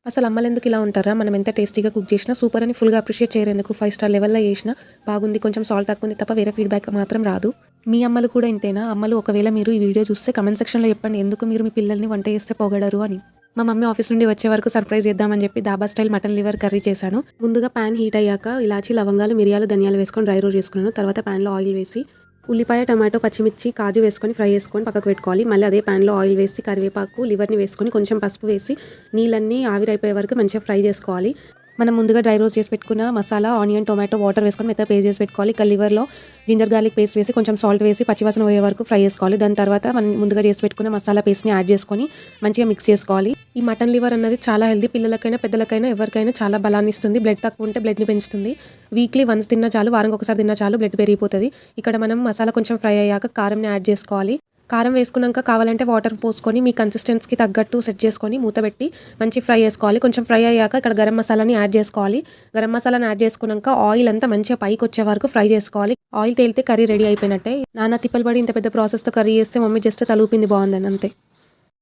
అసలు అమ్మలెందుకు ఇలా ఉంటారా? మనం ఎంత టేస్టీగా కుక్ చేసినా సూపర్ అని ఫుల్‌గా అప్రిషియేట్ చేయరెందుకు? 5 స్టార్ లెవెల్‌లో చేసినా బాగుంది, కొంచెం సాల్ట్ తక్కువుంది తప్ప వేరే ఫీడ్‌బ్యాక్ మాత్రం రాదు. మీ అమ్మలు కూడా ఇంతేనా? అమ్మలు ఒకవేళ మీరు ఈ వీడియో చూస్తే కామెంట్ సెక్షన్‌లో చెప్పండి. ఎందుకు మీరు మీ పిల్లల్ని వంట చేస్తే పొగడరు అని. మా మమ్మీ ఆఫీస్ నుండి వచ్చే వరకు సర్ప్రైజ్ చేద్దామని చెప్పి dhaba style mutton liver curry చేశాను. ముందుగా పాన్ హీట్ అయ్యాక ఇలాచి, లవంగాలు, మిరియాలు, ధనియాలు వేసుకొని డ్రై రోస్ట్ చేసుకున్నాను. తర్వాత పాన్‌లో ఆయిల్ వేసి ఉల్లిపాయ, టమాటో, పచ్చిమిర్చి, కాజు వేసుకొని ఫ్రై చేసుకొని పక్కకు పెట్టుకోవాలి. మళ్ళీ అదే పాన్‌లో ఆయిల్ వేసి కరివేపాకు, లివర్‌ని వేసుకొని కొంచెం పసుపు వేసి నీళ్ళన్నీ ఆవిరైపోయే వరకు మంచిగా ఫ్రై చేసుకోవాలి. మనం ముందుగా డ్రై రోస్ట్ చేసి పెట్టుకున్న మసాలా, ఆనియన్, టొమాటో, వాటర్ వేసుకొని మెత్తగా పేస్ట్ చేసి పెట్టుకోవాలి. ఇక లివర్‌లో జింజర్ గార్లిక్ పేస్ట్ వేసి కొంచెం సాల్ట్ వేసి పచ్చివాసన పోయే వరకు ఫ్రై చేసుకోవాలి. దాని తర్వాత మనం ముందుగా చేసి పెట్టుకున్న మసాలా పేస్ట్‌ని యాడ్ చేసుకొని మంచిగా మిక్స్ చేసుకోవాలి. ఈ మటన్ లివర్ అన్నది చాలా హెల్తీ. పిల్లలకైనా పెద్దలకైనా ఎవరికైనా చాలా బలాన్ని ఇస్తుంది. బ్లడ్ తక్కువ ఉంటే బ్లడ్‌ని పెంచుతుంది. వీక్లీ వన్స్ తిన్నా చాలు, వారానికి ఒకసారి తిన్నా చాలు, బ్లడ్ పెరిగిపోతుంది. ఇక్కడ మనం మసాలా కొంచెం ఫ్రై అయ్యాక కారంని యాడ్ చేసుకోవాలి. కారం వేసుకున్నాక కావాలంటే వాటర్ పోసుకొని మీ కన్సిస్టెన్సీకి తగ్గట్టు సెట్ చేసుకొని మూత పెట్టి మంచి ఫ్రై చేసుకోవాలి. కొంచెం ఫ్రై అయ్యాక ఇక్కడ గరం మసాలాని యాడ్ చేసుకోవాలి. గరం మసాలాని యాడ్ చేసుకున్నాక ఆయిల్ అంతా మంచిగా పైకి వచ్చే వరకు ఫ్రై చేసుకోవాలి. ఆయిల్ తేలితే కర్రీ రెడీ అయిపోయినట్టే. నాన్న తిప్పలు పడి ఇంత పెద్ద ప్రాసెస్తో కర్రీ చేస్తే మమ్మీ జస్ట్ తలూపింది బాగుందని అంతే.